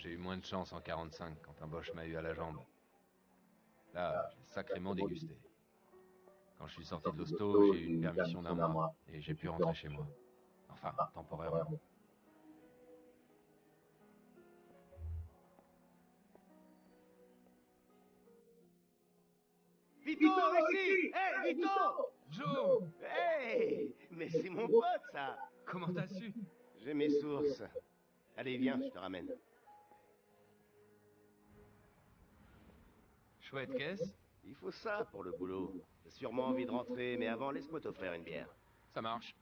j'ai eu moins de chance en 45 quand un Boche m'a eu à la jambe. Là, j'ai sacrément dégusté. Quand je suis sorti de l'hosto, j'ai eu une permission d'un mois et j'ai pu rentrer chez moi. Enfin, temporairement. Vito, ici! Hey, Vito! Joe! Hey! Mais c'est mon pote, ça! Comment t'as su? J'ai mes sources. Allez, viens, je te ramène. Chouette caisse? Il faut ça pour le boulot. T'as sûrement envie de rentrer, mais avant, laisse-moi t'offrir une bière. Ça marche.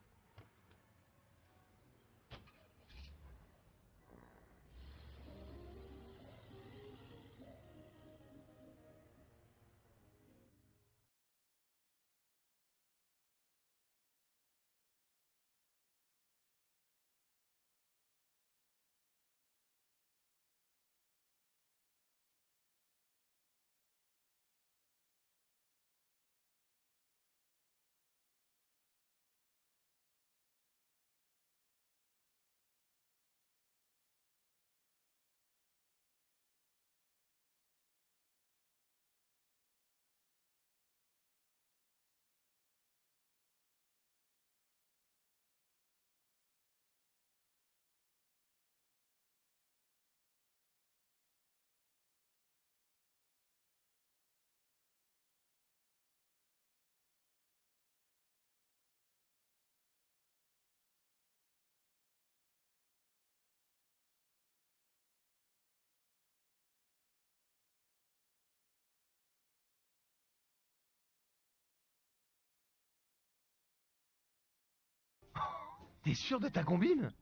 T'es sûr de ta combine?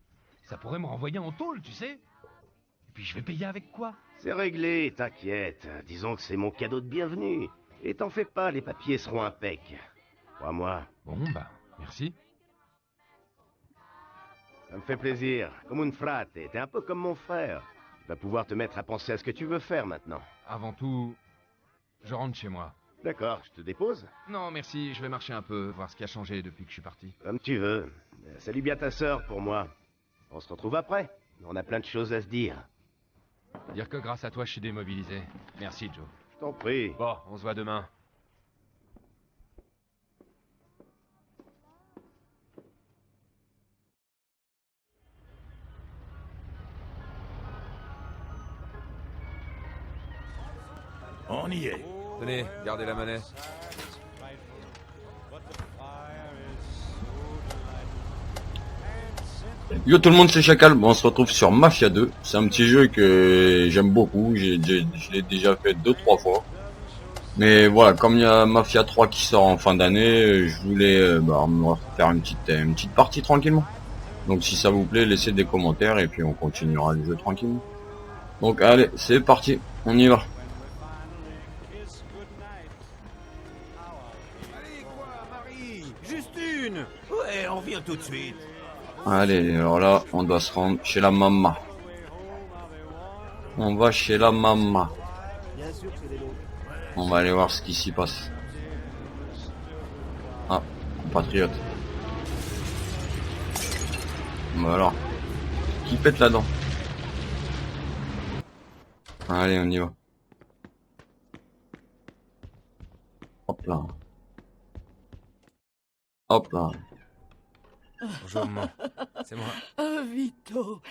Ça pourrait me renvoyer en tôle, tu sais. Et puis je vais payer avec quoi? C'est réglé, t'inquiète. Disons que c'est mon cadeau de bienvenue. Et t'en fais pas, les papiers seront impeccs. Crois-moi, Bon, bah, merci. ça me fait plaisir. Comme un frate, t'es un peu comme mon frère. Tu vas pouvoir te mettre à penser à ce que tu veux faire maintenant. Avant tout, je rentre chez moi. D'accord, je te dépose? Non, merci, je vais marcher un peu, voir ce qui a changé depuis que je suis parti. Comme tu veux. Salut bien ta sœur pour moi. On se retrouve après. On a plein de choses à se dire. Dire que grâce à toi, je suis démobilisé. Merci, Joe. Je t'en prie. Bon, on se voit demain. On y est. Tenez, gardez la monnaie. Yo tout le monde, c'est Chacal. Bon, on se retrouve sur Mafia 2. C'est un petit jeu que j'aime beaucoup. Je l'ai déjà fait 2-3 fois. Mais voilà, comme il y a Mafia 3 qui sort en fin d'année, je voulais me faire une petite partie tranquillement. Donc si ça vous plaît, laissez des commentaires et puis on continuera le jeu tranquillement. Donc allez, c'est parti, on y va. Allez, quoi, Marie? Juste une. Ouais, on vient tout de suite. Allez, alors là, on doit se rendre chez la maman. On va chez la maman. On va aller voir ce qui s'y passe. Ah, compatriote. Bah alors, qui pète là-dedans? Allez, on y va. Hop là. Hop là. Bonjour, maman. C'est moi. Ah, Vito,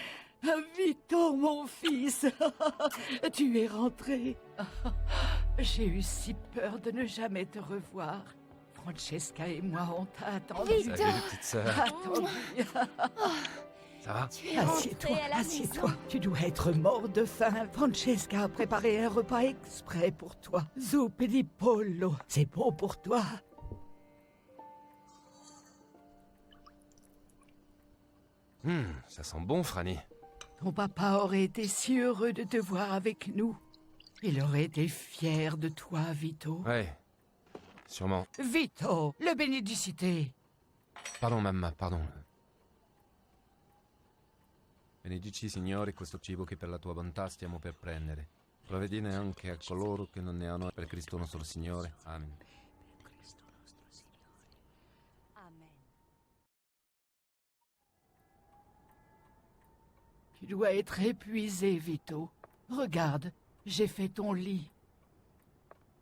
Vito, mon fils, tu es rentré. J'ai eu si peur de ne jamais te revoir. Francesca et moi, on t'a attendu. Salut, petite sœur. Attendu. Ça va? Tu es Assieds-toi, rentré à la assieds-toi. maison. Tu dois être mort de faim. Francesca a préparé un repas exprès pour toi. Zuppi di pollo. C'est bon pour toi. Ça sent bon, Franny. Ton papa aurait été si heureux de te voir avec nous. Il aurait été fier de toi, Vito. Ouais, sûrement. Vito, le Benedicite. Pardon, mamma, pardon. Benedici, Signore, questo cibo che per la tua bontà stiamo per prendere. Provvedine anche a coloro che non ne hanno per Cristo nostro Signore. Amen. Amen. Tu dois être épuisé, Vito. Regarde, j'ai fait ton lit.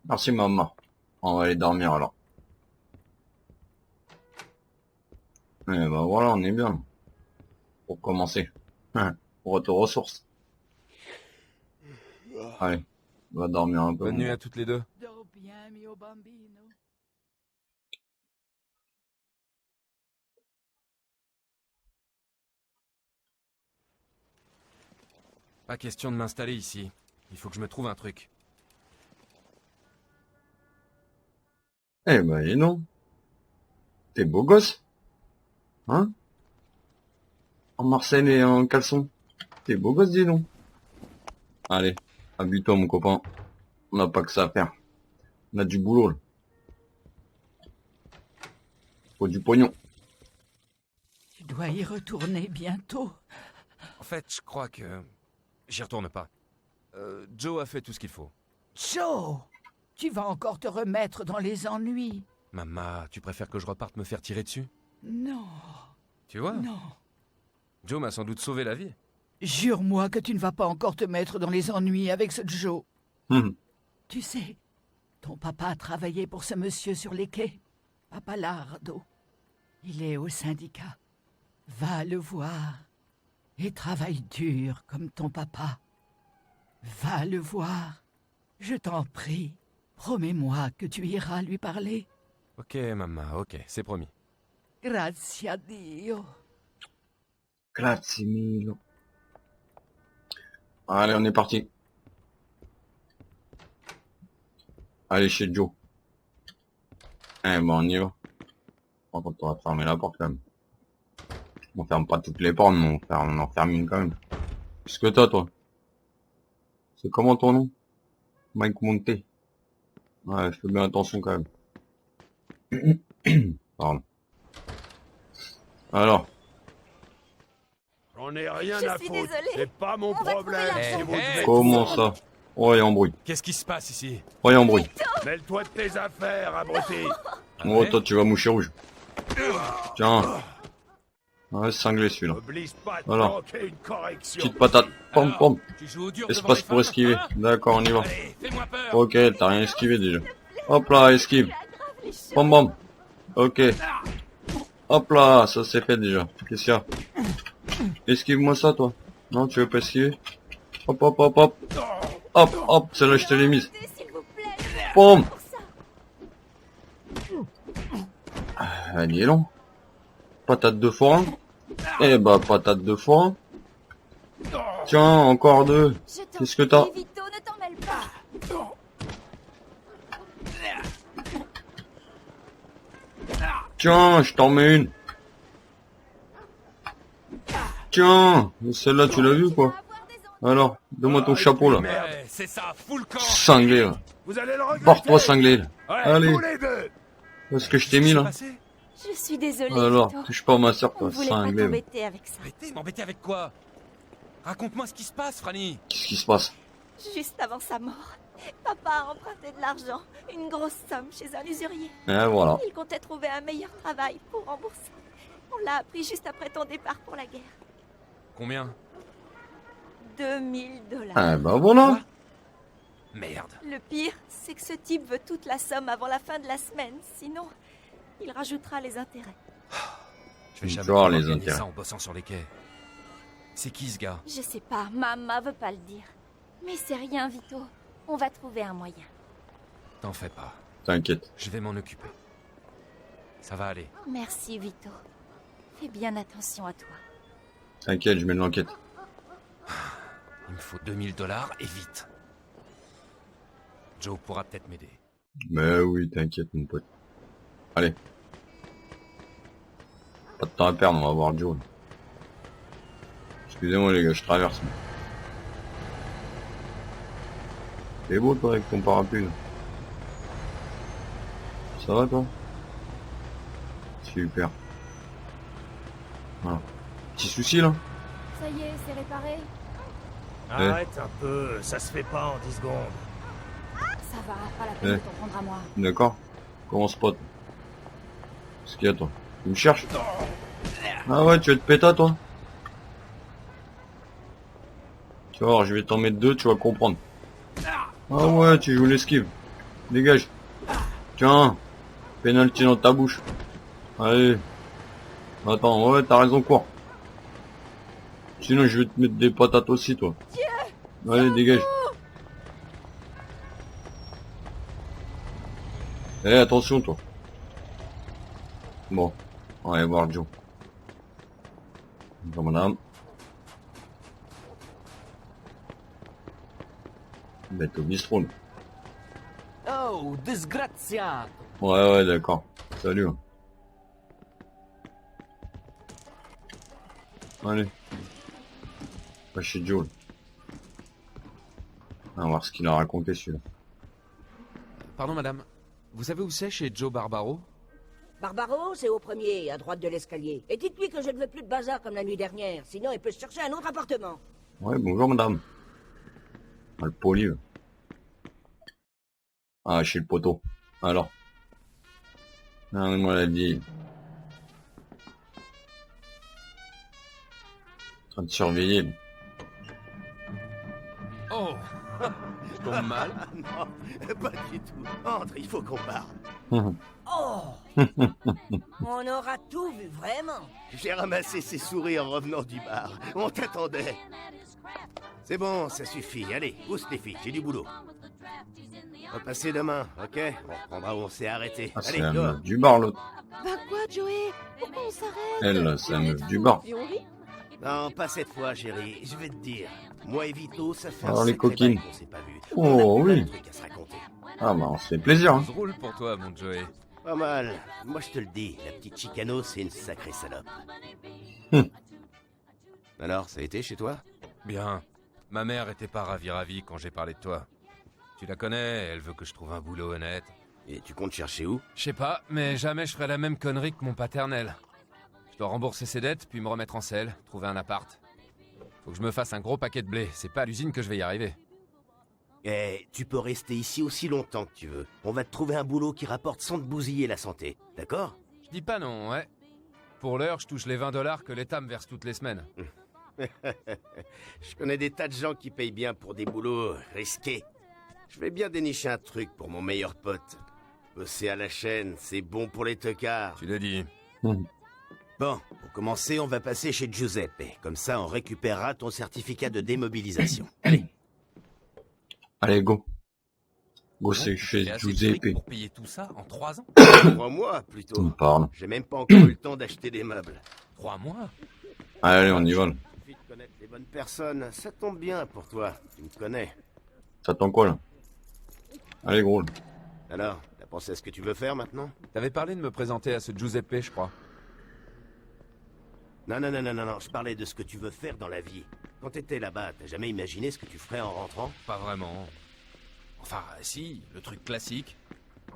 Merci maman. On va aller dormir alors. Et ben voilà, on est bien. Pour commencer. Retour aux sources. Allez, on va dormir un peu. Bonne nuit à toutes les deux. Dors bien, mio bambino. Pas question de m'installer ici. Il faut que je me trouve un truc. Eh ben, et non. T'es beau gosse. Hein? En Marseille et en caleçon. T'es beau gosse, dis donc. Allez, abuse-toi, mon copain. On n'a pas que ça à faire. On a du boulot, là. Faut du pognon. Tu dois y retourner bientôt. En fait, je crois que... J'y retourne pas. Joe a fait tout ce qu'il faut. Joe, tu vas encore te remettre dans les ennuis. Maman, tu préfères que je reparte me faire tirer dessus? Non, Tu vois? non. Joe m'a sans doute sauvé la vie. Jure-moi que tu ne vas pas encore te mettre dans les ennuis avec ce Joe. Tu sais, ton papa a travaillé pour ce monsieur sur les quais. Papa Lardo. Il est au syndicat. Va le voir. Et travaille dur comme ton papa. Va le voir. Je t'en prie. Promets-moi que tu iras lui parler. Ok, maman, ok, c'est promis. Grazie a Dio. Grazie mille. Allez, on est parti. Allez chez Joe. Eh ben, on y va. Par contre, on va fermer la porte quand même. On ferme pas toutes les portes, mais on en ferme une quand même. Qu'est-ce que t'as, toi? C'est comment ton nom? Mike Monte. Ouais, fais bien attention quand même. Pardon. Alors. J'en ai rien Je à suis foutre. désolée. C'est pas mon On va trouver problème. l'argent. Si vous Hey, devez- hey. Comment ça? Oh, il y a embrouille. Qu'est-ce qui se passe ici? Oh, il y a embrouille. Mêle-toi de tes affaires, abruti. Ah Oh, ouais? toi, tu vas moucher rouge. Tiens. Ouais, cinglé celui-là. N'oblige pas de Voilà. manquer une correction. Petite patate. Pom, Alors, pom. Tu joues au dur Espace devant les pour femmes, esquiver. hein? D'accord, on y va. Allez, fais-moi peur. Ok, t'as rien esquivé déjà. Hop là, esquive. Pom, pom. Ok. Hop là, ça c'est fait déjà. Qu'est-ce qu'il y a? Esquive-moi ça, toi. Non, tu veux pas esquiver? Hop, hop, hop, hop. Hop, hop, celle-là, je te l'ai mise. S'il vous plaît. Pom. Pour ça. Ah, dis donc. Patate de forain. Eh bah, patate de forain. Tiens, encore deux. Je t'en Qu'est-ce que prie, t'as? Vito, ne t'en mêle pas. Tiens, je t'en mets une. Tiens, celle-là, tu l'as vu, quoi? Alors, donne-moi ton chapeau, là. Merde. Ouais, c'est ça, full camp. Cinglé, là. Vous allez le regretter. Porte-toi cinglé, là. Ouais, Allez. tous les deux. Qu'est-ce que je t'ai mis, là? Je suis désolée, Alors, Vito. touche pas à ma soeur, On toi, voulait pas cinglé. t'embêter avec ça. M'embêter avec quoi? Raconte-moi ce qui se passe, Franny. Qu'est-ce qui se passe? Juste avant sa mort, papa a emprunté de l'argent, une grosse somme chez un usurier. Et voilà. Il comptait trouver un meilleur travail pour rembourser. On l'a appris juste après ton départ pour la guerre. Combien? 2000 $. Eh ben voilà. Merde. Le pire, c'est que ce type veut toute la somme avant la fin de la semaine. Sinon, il rajoutera les intérêts. Je vais jamais Genre, pouvoir les gagner intérêts. ça en bossant sur les quais. C'est qui ce gars? Je sais pas, maman veut pas le dire. Mais c'est rien, Vito. On va trouver un moyen. T'en fais pas. T'inquiète. Je vais m'en occuper. Ça va aller. Merci, Vito. Fais bien attention à toi. T'inquiète, je mets de l'enquête. Il me faut 2000 $ et vite. Joe pourra peut-être m'aider. Mais oui, t'inquiète, mon pote. Allez. Pas de temps à perdre, on va voir Joe. Excusez-moi les gars, je traverse. C'est beau toi avec ton parapluie là. Ça va toi? Super. Voilà. Petit souci là? Ça y est, c'est réparé. Arrête un peu, ça se fait pas en 10 secondes. Ça va, pas la peine de t'en prendre à moi. D'accord. Comment spot? Qu'est-ce qu'il y a toi? Tu me cherches? Ah ouais, tu veux te péter toi? Tu vas voir, je vais t'en mettre 2, tu vas comprendre. Ah ouais, tu joues l'esquive. Dégage. Tiens. Penalty dans ta bouche. Allez. Attends, ouais, t'as raison, quoi. Sinon, je vais te mettre des patates aussi, toi. Allez, dégage. Eh, attention, toi. Bon. On va aller voir Joe. Bonjour, madame. Bête au bistrot. Oh, disgraziato! Ouais, d'accord. Salut. Allez. Pas chez Joe. On va voir ce qu'il a raconté, celui-là. Pardon, madame. Vous savez où c'est chez Joe Barbaro? Barbaro, c'est au premier, à droite de l'escalier. Et dites-lui que je ne veux plus de bazar comme la nuit dernière, sinon il peut se chercher un autre appartement. Ouais, bonjour, madame. Ah, le poli. Ah, chez le poteau. Alors. Ah, moi, l'a dit. En train de surveiller. Là. Oh! Je tombe mal. Non, pas du tout. Entre, il faut qu'on parle. Oh On aura tout vu, vraiment. J'ai ramassé ses souris en revenant du bar. On t'attendait. C'est bon, ça suffit. Allez, pousse les filles, j'ai du boulot. Repassez demain, ok? On reprendra où on s'est arrêté. Ah, c'est Allez, la dehors. meuf du bar, l'autre. Bah quoi, Joey? Pourquoi on s'arrête? Elle, c'est la meuf du bar. Et on rit? Non, pas cette fois, chérie. Je vais te dire. Moi et Vito, ça fait Alors, un les sacré coquines. bail qu'on s'est pas vu. Oh, On a plein oui. de trucs à se raconter. Ah, bah, on se fait plaisir, hein. Je roule pour toi, mon Joey. Pas mal. Moi, je te le dis, la petite Chicano, c'est une sacrée salope. Alors, ça a été chez toi? Bien. Ma mère était pas ravie quand j'ai parlé de toi. Tu la connais, elle veut que je trouve un boulot honnête. Et tu comptes chercher où? Je sais pas, mais jamais je ferai la même connerie que mon paternel. Je dois rembourser ses dettes, puis me remettre en selle, trouver un appart. Faut que je me fasse un gros paquet de blé, c'est pas à l'usine que je vais y arriver. Eh, tu peux rester ici aussi longtemps que tu veux. On va te trouver un boulot qui rapporte sans te bousiller la santé, d'accord? Je dis pas non, ouais. Pour l'heure, je touche les $20 que l'État me verse toutes les semaines. Je connais des tas de gens qui payent bien pour des boulots risqués. Je vais bien dénicher un truc pour mon meilleur pote. Bosser à la chaîne, c'est bon pour les tocards. Tu l'as dit. Bon, pour commencer, on va passer chez Giuseppe. Comme ça, on récupérera ton certificat de démobilisation. Allez. Allez, go. Go, c'est J'ai chez assez de Giuseppe. fric pour payer tout ça en 3 ans? 3 mois, Tu plutôt. me parles. J'ai même pas encore eu le temps d'acheter des meubles. 3 mois? Allez, on y va, là. Suffit de connaître les bonnes personnes. Ça tombe bien pour toi. Tu me connais. T'attends quoi, là? Allez, gros. Là. Alors, t'as pensé à ce que tu veux faire maintenant? T'avais parlé de me présenter à ce Giuseppe, je crois. Non, je parlais de ce que tu veux faire dans la vie. Quand t'étais là-bas, t'as jamais imaginé ce que tu ferais en rentrant? Pas vraiment. Enfin, si, le truc classique.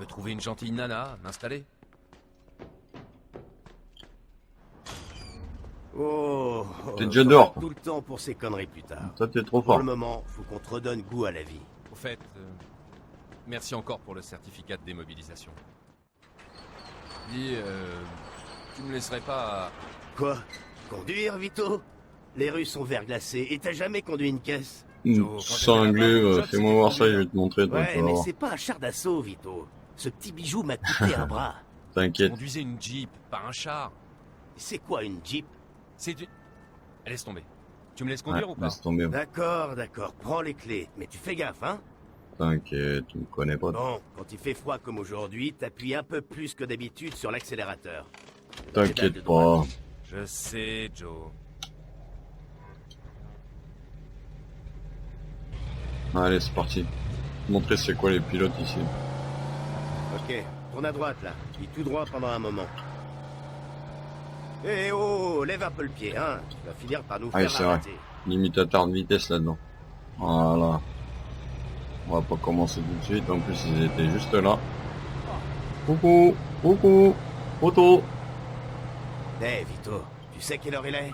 Me trouver une gentille nana, m'installer. Oh, T'es déjà dehors, t'auras tout le temps pour ces conneries plus tard. Ça, t'es trop Pour fort. le moment, faut qu'on te redonne goût à la vie. Au fait, merci encore pour le certificat de démobilisation. Dis, tu me laisserais pas... Quoi? Conduire, Vito? Les rues sont verglacées et t'as jamais conduit une caisse? Cinglé, fais-moi voir ça, je vais te montrer, toi, tu Ouais, vas mais voir. c'est pas un char d'assaut, Vito. Ce petit bijou m'a coûté un bras. T'inquiète. Conduisez une Jeep, pas un char. C'est quoi une Jeep? C'est une... Laisse tomber. Tu me laisses conduire Ouais, ou pas? laisse tomber. D'accord, prends les clés. Mais tu fais gaffe, hein? T'inquiète, tu me connais pas. Bon, quand il fait froid comme aujourd'hui, t'appuies un peu plus que d'habitude sur l'accélérateur. T'inquiète pas. Je sais, Joe. Allez, c'est parti. Montrer c'est quoi les pilotes ici. Ok, tourne à droite, là. Puis tout droit pendant un moment. Eh oh, lève un peu le pied, hein. Tu vas finir par nous Ah oui, faire c'est vrai. arrêter. Limitateur de vitesse là-dedans. Voilà. On va pas commencer tout de suite. En plus, ils étaient juste là. Coucou, coucou, auto. Eh, Vito, tu sais quelle heure il est?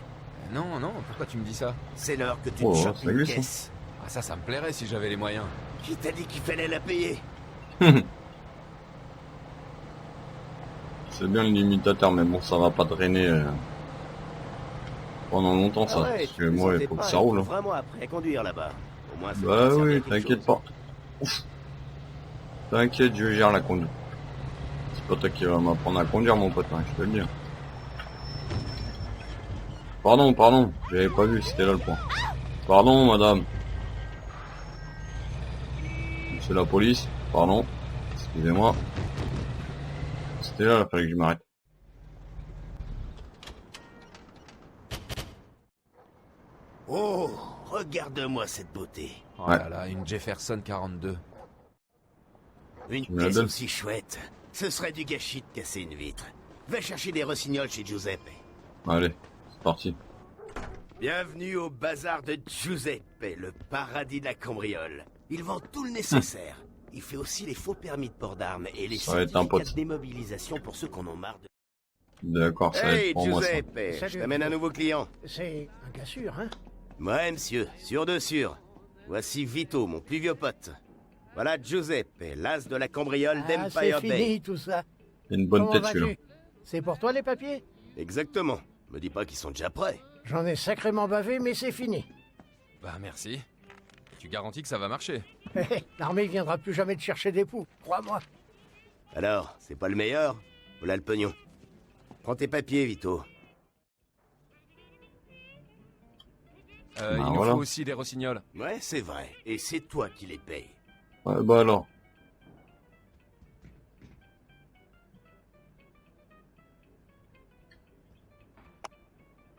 Non, pourquoi tu me dis ça? C'est l'heure que tu Oh, te chopes ça une glisse, hein. caisse. Ah ça me plairait si j'avais les moyens. Qui t'a dit qu'il fallait la payer? C'est bien le limitateur, mais bon, ça va pas drainer. pendant longtemps ça, Ah ouais, parce tu que te moi il sentais faut que pas ça roule. Hein. vraiment après à conduire là-bas. Au moins, ça Bah va servir oui, à quelque t'inquiète chose. pas. Ouf. T'inquiète, je gère la conduite. C'est pas toi qui vas m'apprendre à conduire mon pote, hein, je te le dis. Pardon, j'avais pas vu, c'était là le point. Pardon madame. C'est la police, pardon. Excusez-moi. C'était là, il fallait que je m'arrête. Oh, regarde-moi cette beauté. Oh là là, une Jefferson 42. Une Tu me la pièce donnes? aussi chouette. Ce serait du gâchis de casser une vitre. Va chercher des rossignols chez Giuseppe. Allez, c'est parti. Bienvenue au bazar de Giuseppe, le paradis de la cambriole. Il vend tout le nécessaire. Il fait aussi les faux permis de port d'armes et les Ça va être un certificats pote. de démobilisation pour ceux qu'on en marre de... D'accord, ça va Hey être pour moi ça. Giuseppe, je Salut. t'amène un nouveau client. C'est un gars sûr, hein? Ouais, monsieur, sûr de sûr. Voici Vito, mon plus vieux pote. Voilà Giuseppe, l'as de la cambriole C'est d'Empire fini Bay. tout ça. Il a une bonne Comment tête vas-tu? celui-là. C'est pour toi les papiers? Exactement. Me dis pas qu'ils sont déjà prêts. J'en ai sacrément bavé, mais c'est fini. Bah merci. Tu garantis que ça va marcher? L'armée viendra plus jamais te chercher des poux, crois-moi. Alors, c'est pas le meilleur? Voilà le pognon. Prends tes papiers, Vito. Il Bah, nous voilà. faut aussi des rossignols. Ouais, c'est vrai. Et c'est toi qui les payes. Ouais, bah alors.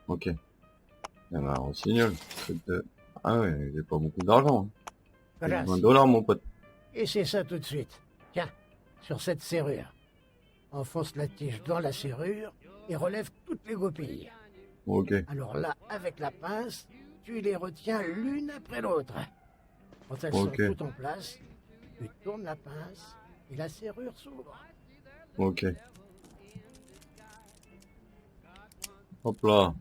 Ok. Il y en a un rossignol. Ah ouais, j'ai pas beaucoup d'argent. Hein. J'ai Voilà. 20 dollars mon pote. Et c'est ça tout de suite. Tiens, sur cette serrure. Enfonce la tige dans la serrure et relève toutes les goupilles. Ok. Alors là, avec la pince, tu les retiens l'une après l'autre. Quand elles Ok. sont toutes en place, tu tournes la pince et la serrure s'ouvre. Ok. Hop là.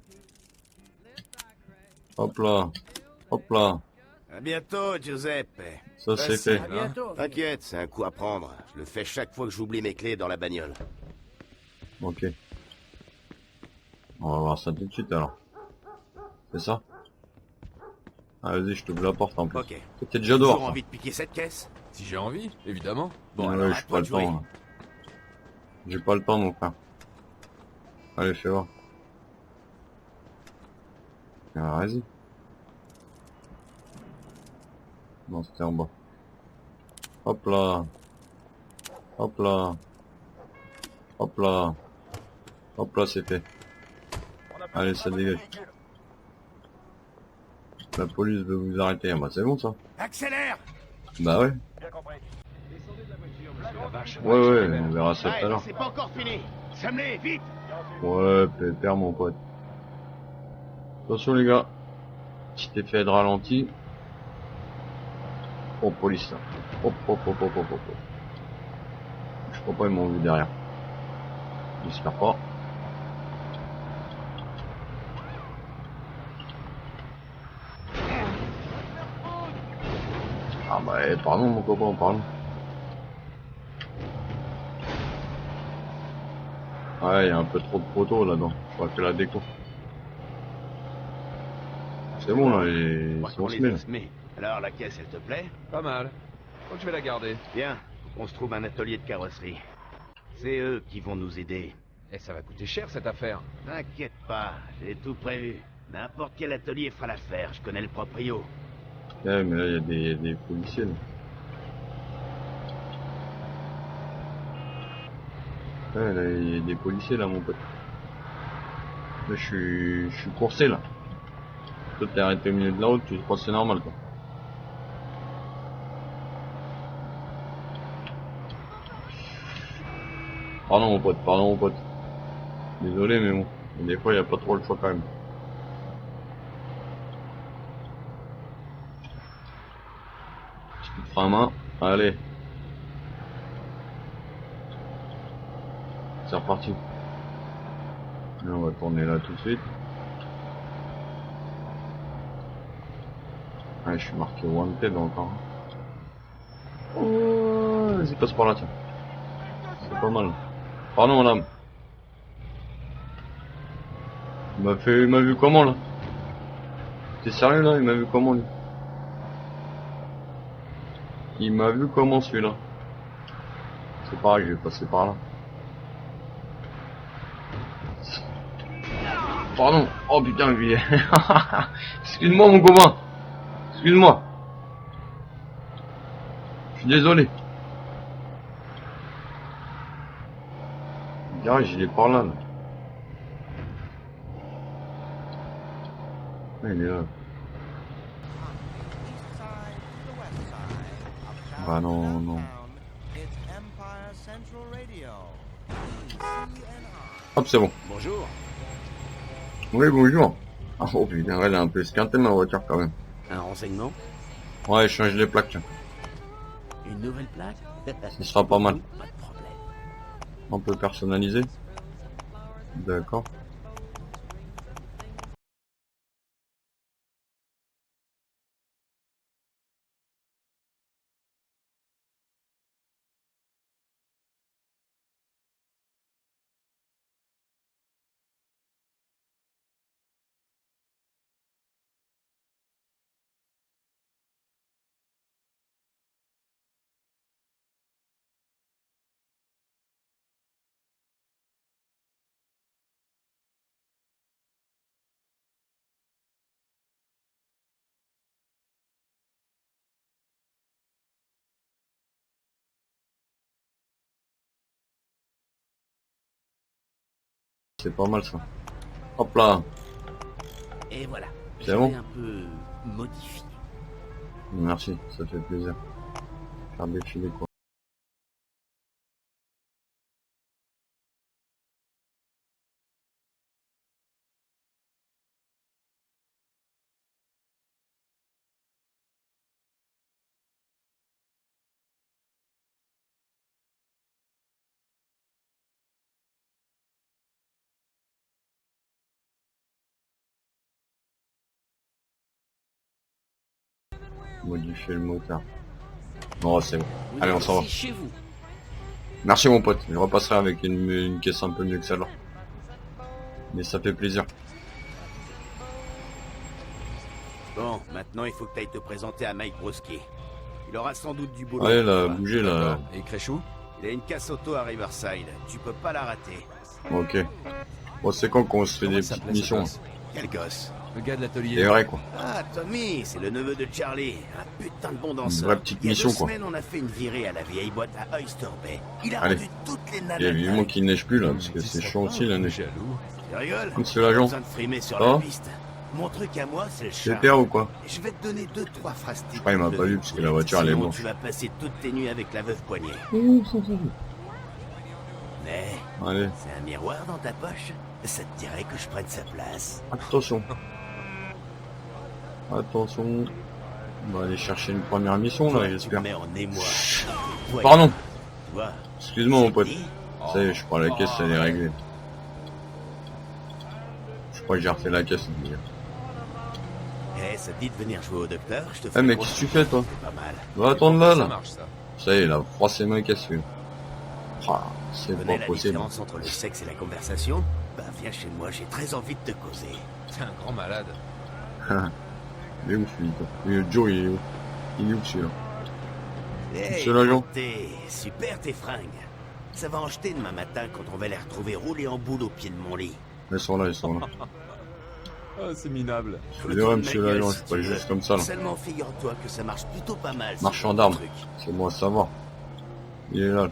Hop là. Hop là. À bientôt, Giuseppe. Ça c'est Facile. fait. À bientôt. T'inquiète, c'est un coup à prendre. Je le fais chaque fois que j'oublie mes clés dans la bagnole. Ok. On va voir ça tout de suite alors. C'est ça? Ah, vas-y, je t'ouvre la porte en plus. Ok. T'es déjà Toujours dehors. toi. envie de piquer cette caisse? Si j'ai envie, évidemment. Bon, Ouais, alors, à j'ai toi pas de le jouer. temps. Là. J'ai pas le temps mon frère. Allez, fais voir. Ah, vas-y. Non, c'était en bas. Hop là. Hop là. Hop là. Hop là, c'est fait. Allez, ça dégage. La police veut vous arrêter. Ah bah c'est bon ça. Accélère! Bah ouais. Ouais, on verra ça tout à l'heure. c'est pas encore fini. Samley, vite! Ouais, pépère mon pote. Attention les gars. Petit effet de ralenti. Oh, police là. Hop, hop, hop, hop, hop, hop. Je crois pas ils m'ont vu derrière. J'espère pas. Ah bah pardon mon copain, pardon. Ouais, il y a un peu trop de poteaux là-dedans. On va faire la déco. C'est bon là, Ouais, on se met là. Mais alors, la caisse, elle te plaît? Pas mal. Faut que je vais la garder. Bien. Faut qu'on se trouve un atelier de carrosserie. C'est eux qui vont nous aider. Et ça va coûter cher cette affaire. T'inquiète pas, j'ai tout prévu. N'importe quel atelier fera l'affaire, je connais le proprio. Ouais, mais là il y a des policiers là. Ouais, là il y a des policiers là mon pote. Là je suis coursé là. Toi t'es arrêté au milieu de la route, tu crois que c'est normal quoi. Pardon mon pote. Désolé mais bon, des fois il n'y a pas trop le choix quand même. Je te ferai un main, allez. C'est reparti. Là, on va tourner là tout de suite. Ouais, je suis marqué Wanted encore. Oh, vas-y, passe par là, tiens. C'est pas mal. Pardon, madame. Il m'a vu comment là? T'es sérieux là? Il m'a vu comment lui? Il m'a vu comment celui-là? C'est pareil, je vais passer par là. Pardon. Oh putain, lui. Excuse-moi mon copain. Excuse-moi. Je suis désolé. Le garage il est par là. Ouais, il est là. Ah non, non. Hop, c'est bon. Bonjour. Oui, bonjour. Ah, oh putain, elle est un peu esquintée ma voiture quand même. Un renseignement? Ouais, je change les plaques, tiens. Une nouvelle plaque? Ce sera pas mal. Pas de problème. On peut personnaliser. D'accord. C'est pas mal ça. Hop là. Et voilà. C'est bon? Un peu modifié. Merci, ça fait plaisir. Faire défiler quoi. Modifier le moteur. Bon, c'est bon. Allez, on s'en va. Chez vous. Merci mon pote. Je repasserai avec une caisse un peu mieux que celle-là. Mais ça fait plaisir. Bon, maintenant il faut que tu ailles te présenter à Mike Broski. Il aura sans doute du boulot. Allez, là, bougez là. Et Créchou? Il a une casse auto à Riverside. Tu peux pas la rater. Ok. Bon, c'est quand qu'on se fait des Comment petites s'appelait missions. ce gosse? Quel gosse. Le gars de l'atelier. C'est vrai quoi. Ah, Tommy, c'est le neveu de Charlie. Un putain de bon Une danseur. vraie petite Il y a mission 2 quoi. semaines, on a fait une virée à la vieille boîte à Oyster Bay. Il a Allez. rendu toutes les Il y a nanas. vivement qu'il neige plus là, parce que c'est chiant aussi la neige. Jaloux. Tu rigoles? Monsieur l'agent. Besoin de frimer sur Ça la va? piste. Mon truc à moi, c'est le C'est char. père ou quoi? Je vais te donner 2-3 phrases Je crois qu'il m'a pas vu parce que la voiture elle est Sinon, blanche. tu vas passer toutes tes nuits avec la veuve poignée. Mais Allez, c'est un miroir dans ta poche. Ça te dirait que je prenne sa place. attention. Attention. On va aller chercher une première mission là, Tu j'espère. me mets en émoi. Ouais, Pardon. tu vois, Excuse-moi mon c'est pote. dit. Ça y est, je prends la caisse, elle est réglée. Je crois que j'ai refait la caisse. Eh, ça te dit de venir jouer au docteur? Je te fais Eh mais gros- qu'est-ce que tu fais toi? C'est pas mal. Va attendre là Ça là. marche ça. Ça y est, là, froissé ma caisse lui. Ah, c'est Tu pas connais la possible. différence entre le sexe et la conversation? Bah viens chez moi, j'ai très envie de te causer. T'es un grand malade. Il est où celui toi? Joe il est où? Il est où celui-là? Hey, Monsieur l'agent. super tes fringues. Ça va en jeter demain matin quand on va les retrouver roulés en boule au pied de mon lit. Ils sont là, ils sont là. Oh, c'est minable. Je dirais monsieur l'agent, je suis pas juste comme ça là. Seulement figure-toi que ça marche plutôt pas mal. ce Marchand genre de d'armes. truc. C'est bon à savoir. Il est là.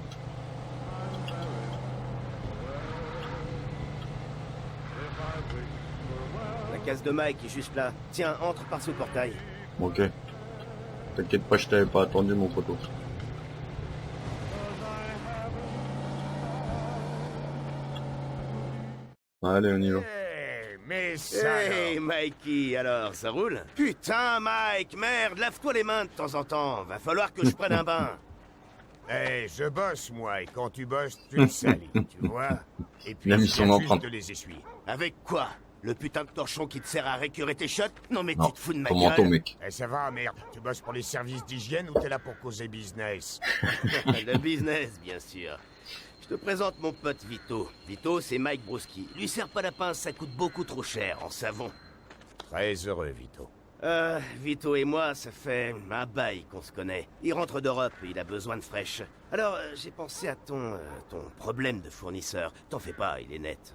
La case de Mike est juste là. Tiens, entre par ce portail. Ok. T'inquiète pas, je t'avais pas attendu mon poteau. Allez, on y va. Mais ça Hey Mikey, alors ça roule? Putain Mike, merde, lave-toi les mains de temps en temps. Va falloir que je prenne un bain. Eh, je bosse, moi, et quand tu bosses, tu le salis, tu vois? Et puis, Il a mis je son viens empreinte. juste de les essuyer. Avec quoi? Le putain de torchon qui te sert à récurer tes shots? Non mais Non, tu te fous de ma ton manteau, gueule. mec. Eh, ça va, merde. Tu bosses pour les services d'hygiène ou t'es là pour causer business? Le business, bien sûr. Je te présente mon pote Vito. Vito, c'est Mike Broski. Lui serre pas la pince, ça coûte beaucoup trop cher en savon. Très heureux, Vito. Vito et moi, ça fait un bail qu'on se connaît. Il rentre d'Europe et il a besoin de fraîche. Alors, j'ai pensé à ton problème de fournisseur. T'en fais pas, il est net.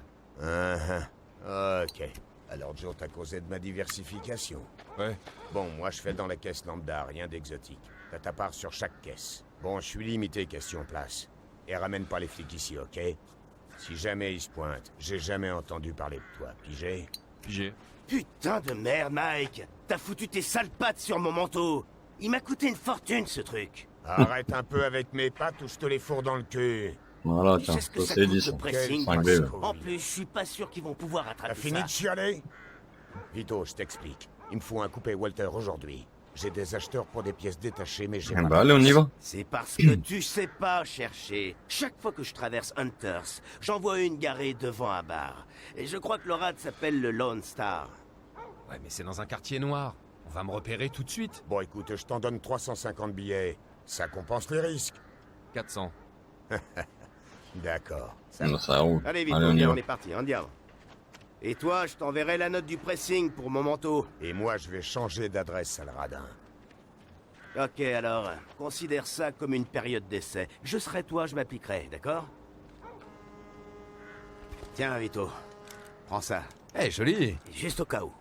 Ok. Alors Joe t'a causé de ma diversification. Ouais. Bon, moi je fais dans la caisse lambda, rien d'exotique. T'as ta part sur chaque caisse. Bon, je suis limité question place. Et ramène pas les flics ici, ok? Si jamais ils se pointent, j'ai jamais entendu parler de toi, pigé? Pigé. Putain de merde, Mike. T'as foutu tes sales pattes sur mon manteau. Il m'a coûté une fortune, ce truc. Arrête un peu avec mes pattes ou je te les fourre dans le cul. Voilà, Tu tiens, sais ce que ça ça c'est coûte 10. le pressing 5B. En plus, je suis pas sûr qu'ils vont pouvoir T'as attraper fini ça. de chialer? Vito, je t'explique. Il me faut un coupé Walter aujourd'hui. J'ai des acheteurs pour des pièces détachées, mais j'ai Ah pas... bah allez, on y va. C'est parce que tu sais pas chercher. Chaque fois que je traverse Hunters, j'en vois une garée devant un bar. Et je crois que le rad s'appelle le Lone Star. Ouais, mais c'est dans un quartier noir. On va me repérer tout de suite. Bon, écoute, je t'en donne 350 billets. Ça compense les risques. 400. D'accord. Non, ça roule. Allez, vite, Allez, on y viens, va. on est parti, on diable. Et toi, je t'enverrai la note du pressing pour mon manteau. Et moi, je vais changer d'adresse à le radin. Ok, alors, considère ça comme une période d'essai. Je serai toi, je m'appliquerai, d'accord? Tiens, Vito, prends ça, Eh, joli. juste au cas où.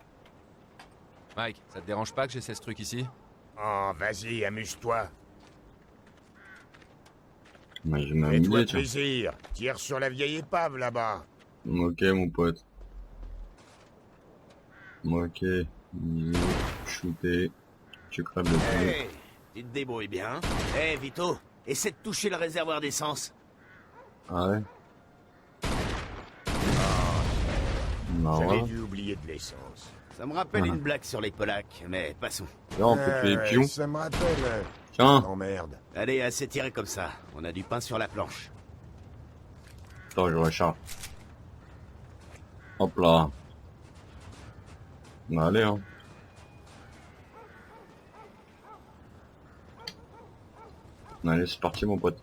Mike, ça te dérange pas que j'essaie ce truc ici? Oh, vas-y, amuse-toi. Moi, j'ai même Fais-toi oublié, tiens. plaisir. Tire sur la vieille épave, là-bas. Ok, mon pote. Ok. Shooter. Tu crèves le cul. Hey, tu te débrouilles bien. Hey, Vito, essaie de toucher le réservoir d'essence. Ah ouais. Bah J'avais voilà. dû oublier de l'essence. Ça me rappelle Ah. une blague sur les Polacs, mais passons. Tiens, on peut tuer les pions. Ça me rappelle... Tiens. Oh, merde. Allez, assez tiré comme ça. On a du pain sur la planche. Attends, je recharge. Hop là. Bah, allez, hein. Allez, c'est parti, mon pote.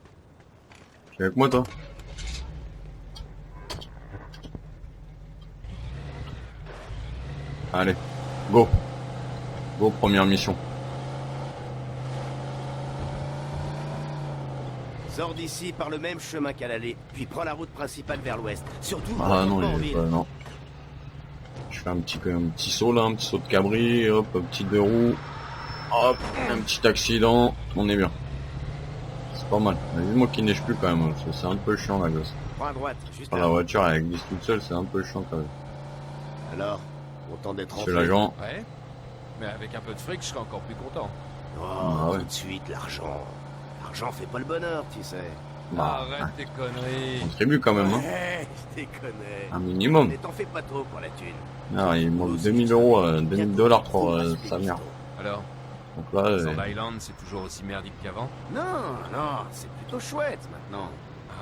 Tu es avec moi, toi? Allez, go. Go, première mission. Sors d'ici par le même chemin qu'à l'aller, puis prends la route principale vers l'ouest. Surtout, Ah rentre non, pas en il est ville. pas, non. Je fais un petit saut là, un petit saut de cabri, hop, un petit deux roues. Hop, un petit accident, on est bien. C'est pas mal. Mais dis-moi qu'il neige plus quand même, parce que c'est un peu chiant la gosse. Prends à droite, juste La là. voiture elle glisse toute seule, c'est un peu chiant quand même. Alors, content d'être Monsieur rentré. l'agent, Ouais. Mais avec un peu de fric, je serais encore plus content. Oh, Ah ouais. tout de suite, l'argent. L'argent fait pas le bonheur, tu sais. bah, Arrête tes conneries. contribue quand même, hein. Ouais, je déconne. Un minimum. Mais t'en fais pas trop pour la thune. Ah, il manque 2000 euros, 2000 dollars pour sa mère. Alors, Donc là, Sand Island, c'est toujours aussi merdique qu'avant? Non, non, c'est plutôt chouette maintenant.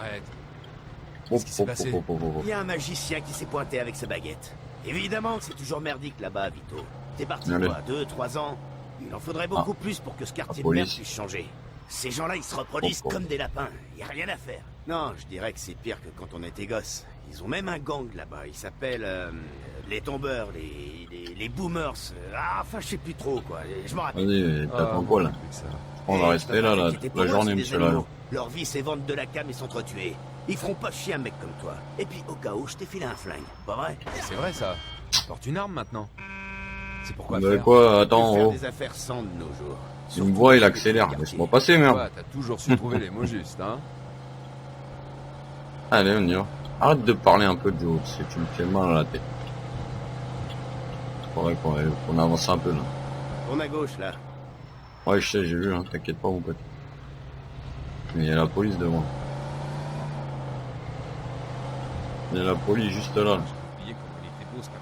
Arrête. hop, Qu'est-ce qui s'est hop, passé hop, hop, hop, hop. Il y a un magicien qui s'est pointé avec sa baguette. Évidemment que c'est toujours merdique là-bas, Vito. T'es parti Allez. quoi, 2-3 ans? Il en faudrait beaucoup plus pour que ce quartier de police. merde puisse changer. Ces gens-là, ils se reproduisent Oh, oh. comme des lapins. Y a rien à faire. Non, je dirais que c'est pire que quand on était gosse. Ils ont même un gang là-bas. Ils s'appellent les tombeurs, les boomers. Ah, enfin, je sais plus trop quoi. Je m'en rappelle. Vas-y, t'attends quoi là? On va rester là, là, toute la journée, monsieur l'agent. Leur vie, c'est vendre de la cam et s'entretuer. Ils feront pas chier un mec comme toi. Et puis, au cas où, je t'ai filé un flingue. Pas vrai? C'est vrai ça. Tu portes une arme maintenant. C'est pourquoi Vous avez faire. quoi? Attends, faire oh. des affaires sans de nos jours. Il me voit, il accélère. Laisse-moi passer, merde. Ouais, t'as toujours su trouver les mots justes, hein. Allez, on y va. Arrête de parler un peu de Joe, si tu me fais mal à la tête. Faudrait qu'on avance un peu là. Tourne à gauche, là. Ouais, je sais, j'ai vu, hein, t'inquiète pas, mon pote. Mais il y a la police devant. Il y a la police juste là. J'ai oublié comment il était beau ce quartier.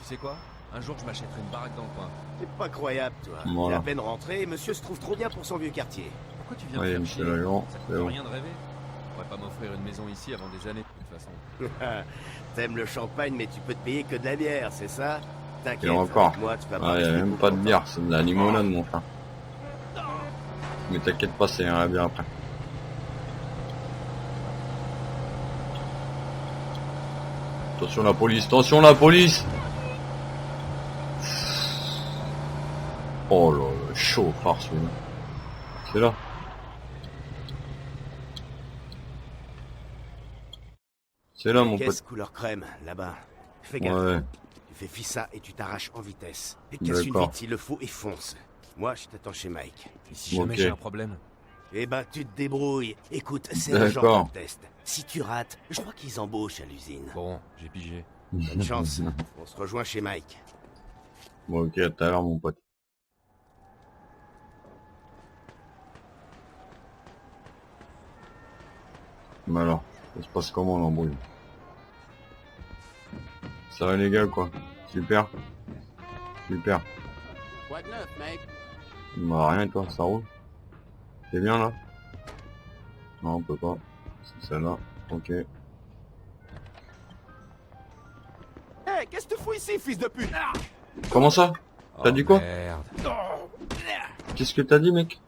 Tu sais quoi? Un jour, je m'achèterai une baraque dans le coin. T'es pas croyable, toi. Voilà. T'es à peine rentré et monsieur se trouve trop bien pour son vieux quartier. Pourquoi tu viens Oui, me faire monsieur chier? l'agent, Ça c'est coûte bon. rien de rêver. On pourrait pas m'offrir une maison ici avant des années, de toute façon. T'aimes le champagne, mais tu peux te payer que de la bière, c'est ça? T'inquiète, Et encore. avec moi, tu vas Ah, il y a rester même beaucoup pas de longtemps. bière, c'est de la limonade, mon frère. Mais t'inquiète pas, ça ira bien après. Attention la police, attention la police. Oh là là, chaud, farce celui-là. C'est là. C'est là mon Caisse pote. couleur crème, là-bas. Fais gaffe. Ouais, Tu fais fissa et tu t'arraches en vitesse. Et casse une d'accord. vitre s'il le faut et fonce. Moi, je t'attends chez Mike. Et si jamais Ok. j'ai un problème? Eh ben, tu te débrouilles. Écoute, c'est le genre D'accord. de test. Si tu rates, je crois qu'ils embauchent à l'usine. Bon, j'ai pigé. Bonne chance. On se rejoint chez Mike. Bon, ok, à tout à l'heure mon pote. Mais alors, ça se passe comment l'embrouille? Ça va les gars quoi? Super. Super. Quoi de neuf, mec? Bah rien et toi, ça roule? C'est bien là? Non, on peut pas. C'est celle-là. Ok. Hé, qu'est-ce que tu fous ici, fils de pute? Comment ça? T'as dit quoi? Merde. Qu'est-ce que t'as dit mec?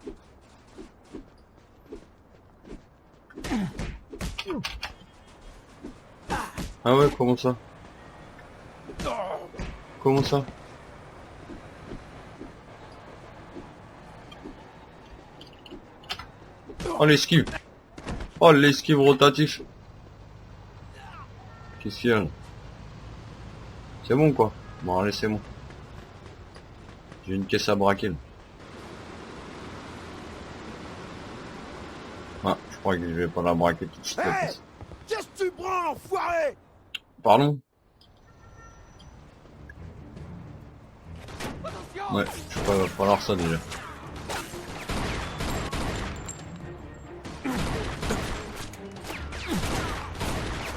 Ah ouais, comment ça? Comment ça? Oh l'esquive! Oh l'esquive rotatif! Qu'est-ce qu'il y a là? C'est bon quoi? Bon allez c'est bon. J'ai une caisse à braquer là. Ah, je crois que je vais pas la braquer tout de suite. la Hey, caisse. qu'est-ce que tu prends, enfoiré? Pardon? Ouais, je crois qu'il va falloir ça déjà.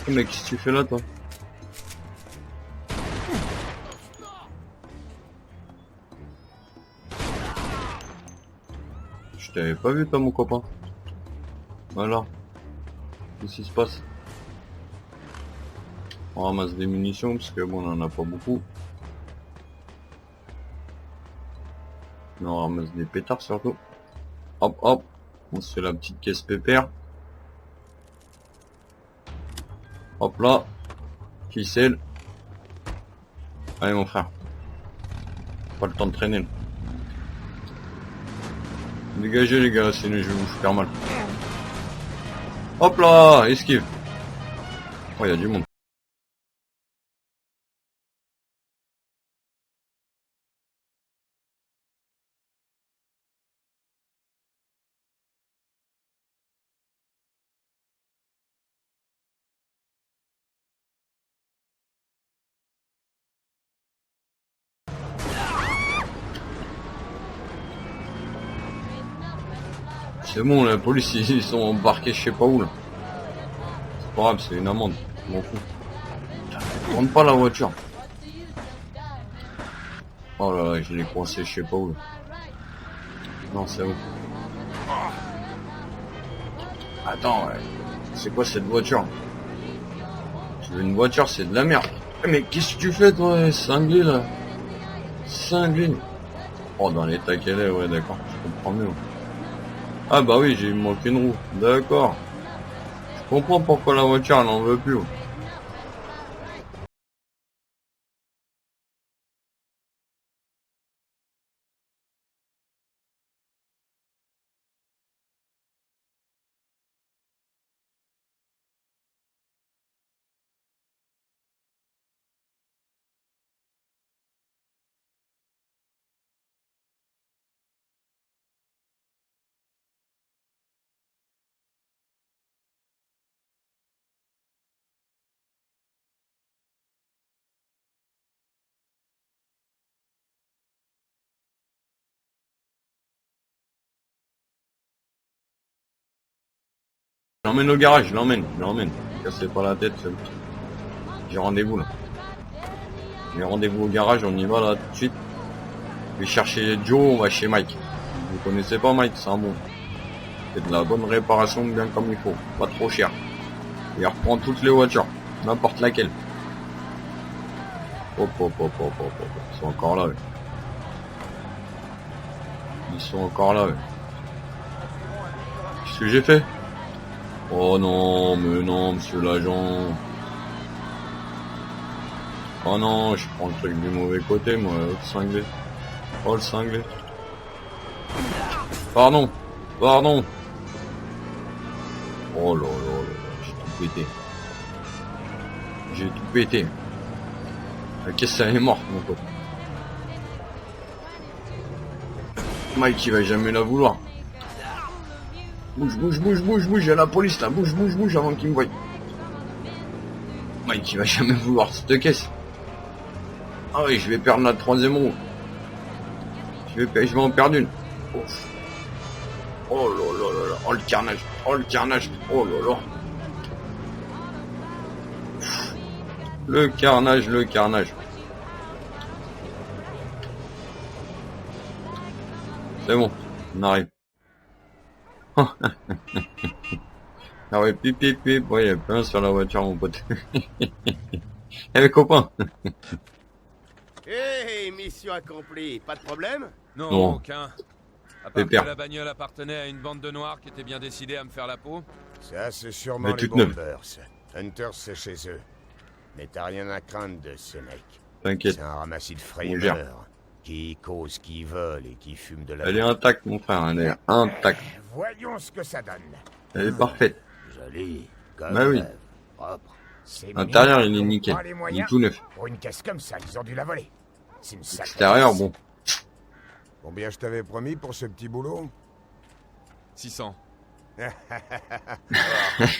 Oh, mec, qu'est-ce que tu fais là toi? Je t'avais pas vu toi mon copain. Voilà. Qu'est-ce qui se passe? On ramasse des munitions parce que bon on en a pas beaucoup. Mais on ramasse des pétards surtout. Hop hop. On se fait la petite caisse pépère. Hop là. Ficelle. Allez mon frère. Pas le temps de traîner là. Dégagez les gars, sinon je vais vous faire mal. Hop là, esquive. Oh, il y a du monde. C'est bon, la police, ils sont embarqués je sais pas où là. C'est pas grave, c'est une amende. Je m'en fous. Rentre pas la voiture. Oh là là, je l'ai coincé je sais pas où là. Non, c'est bon. Attends, ouais. C'est quoi cette voiture? Tu veux une voiture, c'est de la merde. Mais qu'est-ce que tu fais toi, cinglé là? Cinglé. Oh, dans l'état qu'elle est, ouais, d'accord, je comprends mieux. Ah bah oui, j'ai manqué une roue. D'accord. Je comprends pourquoi la voiture elle en veut plus. Je l'emmène au garage, je l'emmène. Cassez pas la tête, c'est bon. J'ai rendez-vous là. J'ai rendez-vous au garage, on y va là tout de suite. Je vais chercher Joe, on va chez Mike. Vous connaissez pas Mike, c'est un bon. C'est de la bonne réparation bien comme il faut, pas trop cher. Il reprend toutes les voitures, n'importe laquelle. Hop. Ils sont encore là. Ils sont encore là. Qu'est-ce que j'ai fait? Oh non, mais non, monsieur l'agent. Oh non, je prends le truc du mauvais côté, moi, le cinglé. Oh, le cinglé. Pardon. Pardon. Oh là là là là, j'ai tout pété. J'ai tout pété. La caisse, elle est morte, mon pote. Mike, il va jamais la vouloir. Bouge, bouge, bouge, bouge, bouge, il y a la police là, bouge, bouge, bouge avant qu'il me voie. Mike, il va jamais vouloir cette caisse. Ah oui, je vais perdre la troisième roue. Je vais en perdre une. Ouf. Oh là là là là, oh le carnage, oh le carnage, oh là là. Le carnage, le carnage. C'est bon, on arrive. Ah ouais, pip pip pip, ouais, il y a plein sur la voiture, mon pote. Eh les copains. Hey, mission accomplie, pas de problème? Non, Non. aucun. À part Pépère. que la bagnole appartenait à une bande de noirs qui était bien décidée à me faire la peau. Ça, c'est sûrement Mais les toute neuve. bombers. Hunters, c'est chez eux. Mais t'as rien à craindre de ce mec. T'inquiète, C'est un ramassis de On gère. frameurs qui cause, qui vole et qui fume de la... elle est intacte, mon frère, elle est intacte. Voyons ce que ça donne. Elle est parfaite. Joli, comme Bah oui. rêve, propre. C'est L'intérieur, mignon, il est ils ont nickel. pas les Il est moyens. tout neuf. Pour une caisse comme ça, ils ont dû la voler. C'est une sacrée Extérieur, caisse. bon. Combien je t'avais promis pour ce petit boulot? 600.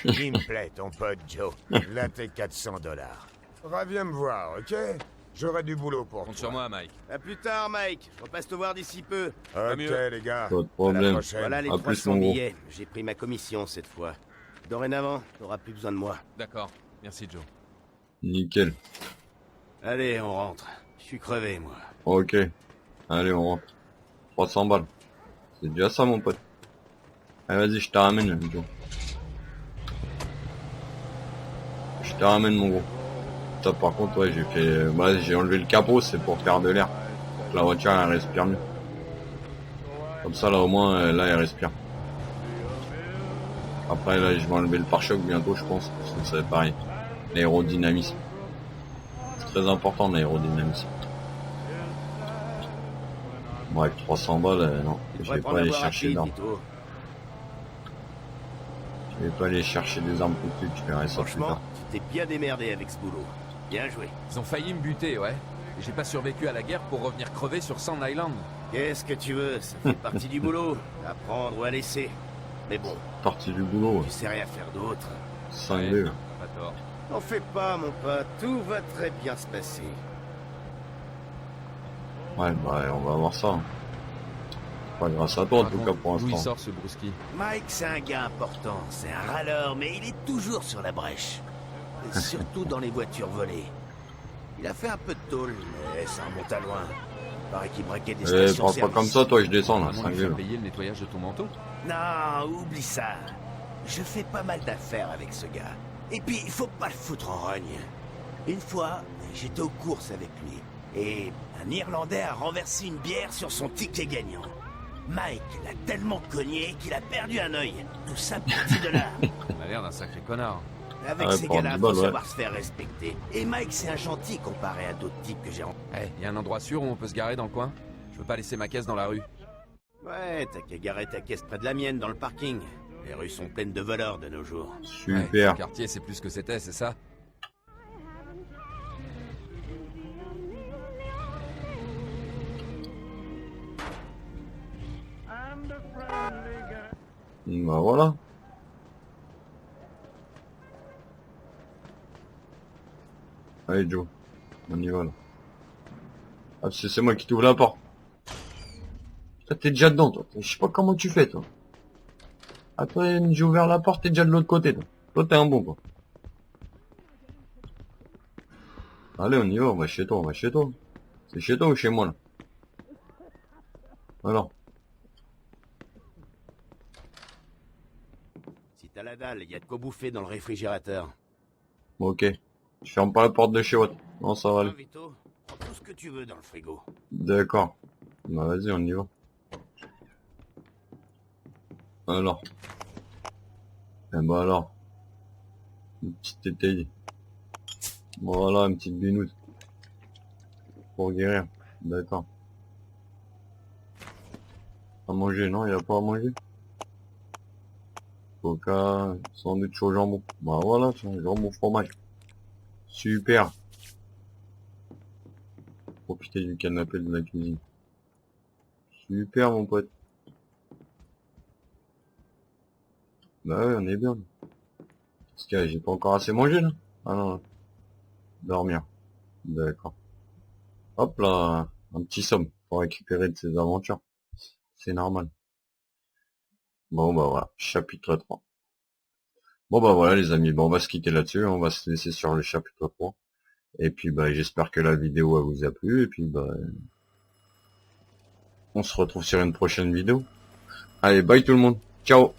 Il me plaît, ton pote Joe. Là, t'es $400. Reviens me voir, ok? J'aurai du boulot pour Compte toi. sur moi, Mike. À plus tard, Mike. Je repasse te voir d'ici peu. Ok, mieux. les gars. Pas de À la problème. prochaine. Voilà les À plus, 300 mon gros. billets. J'ai pris ma commission cette fois. Dorénavant, t'auras plus besoin de moi. D'accord. Merci, Joe. Nickel. Allez, on rentre. Je suis crevé, moi. Ok. Allez, on rentre. 300 balles. C'est déjà ça, mon pote. Allez, vas-y, je te ramène, Joe. Je te ramène, mon gros. Ça, par contre, ouais, j'ai fait... Bah, j'ai enlevé le capot, c'est pour faire de l'air. La voiture, elle respire mieux. Comme ça, là, au moins, là, elle respire. Après, là, je vais enlever le pare-choc bientôt, je pense. Parce que c'est pareil. L'aérodynamisme. C'est très important, l'aérodynamisme. Bref, 300 balles, non. Tu Je vais devrais pas prendre aller la voie chercher rapide, d'armes. Vito. Je vais pas aller chercher des armes tout de suite, je verrai ça plus Franchement, tard. tu t'es bien démerdé avec ce boulot. Bien joué. Ils ont failli me buter, ouais. Et j'ai pas survécu à la guerre pour revenir crever sur Sand Island. Qu'est-ce que tu veux? Ça fait partie du boulot. À prendre ou à laisser. Mais bon, Partie du boulot, tu sais rien faire d'autre. cinglé. là. Pas tort. N'en fais pas, mon pote. Tout va très bien se passer. Ouais, bah, on va voir ça. hein. Pas grâce à toi, en tout cas, pour D'où il l'instant. sort ce Bruski? Mike, c'est un gars important. C'est un râleur, mais il est toujours sur la brèche. Et surtout dans les voitures volées. Il a fait un peu de tôle, mais ça remonte à loin. Il paraît qu'il braquait des Eh, stations prends pas comme service. ça, toi, je descends, là, Vraiment lui cinglé, faire là. payer le nettoyage de ton manteau? Non, oublie ça. Je fais pas mal d'affaires avec ce gars. Et puis, il faut pas le foutre en rogne. Une fois, j'étais aux courses avec lui. Et un Irlandais a renversé une bière sur son ticket gagnant. Mike l'a tellement cogné qu'il a perdu un œil. Tout ça parti de là. On a l'air d'un sacré connard. Avec Ouais, ces pour gars-là, 10 faut balles, ouais. savoir se faire respecter. Et Mike, c'est un gentil comparé à d'autres types que j'ai rencontrés. Eh, y a un endroit sûr où on peut se garer dans le coin? Je veux pas laisser ma caisse dans la rue. Ouais, t'as qu'à garer ta caisse près de la mienne dans le parking. Les rues sont pleines de voleurs de nos jours. Ouais, Super. le quartier, c'est plus ce que c'était, c'est ça? Bah, voilà. Allez, Joe. On y va, là. Ah, c'est moi qui t'ouvre la porte. Toi, t'es déjà dedans, toi. Je sais pas comment tu fais, toi. Ah, toi, j'ai ouvert la porte, t'es déjà de l'autre côté, toi. Toi, t'es un bon, quoi. Allez, on y va, on va chez toi, on va chez toi. C'est chez toi ou chez moi, là? Alors. Si t'as la dalle, y a de quoi bouffer dans le réfrigérateur. Ok. Je ferme pas la porte de chez Watt. Non, ça va Ah, aller. Vito, prends tout ce que tu veux dans le frigo. D'accord. Bah vas-y, on y va. Alors. Eh bah alors. Une petite tétaille. Voilà, une petite binouse. pour guérir. D'accord. À manger, non, il n'y a pas à manger. Coca, sandwich au jambon. Bah voilà, c'est un jambon fromage. Super. Profiter du canapé de la cuisine. Super mon pote. Bah ouais, on est bien. Parce que j'ai pas encore assez mangé là. Ah non. Dormir. D'accord. Hop là, un petit somme pour récupérer de ses aventures. C'est normal. Bon bah voilà, chapitre 3. Bon bah voilà les amis, bon on va se quitter là-dessus, on va se laisser sur le chapitre 3. Et puis bah j'espère que la vidéo elle vous a plu, et puis bah on se retrouve sur une prochaine vidéo. Allez, bye tout le monde, ciao.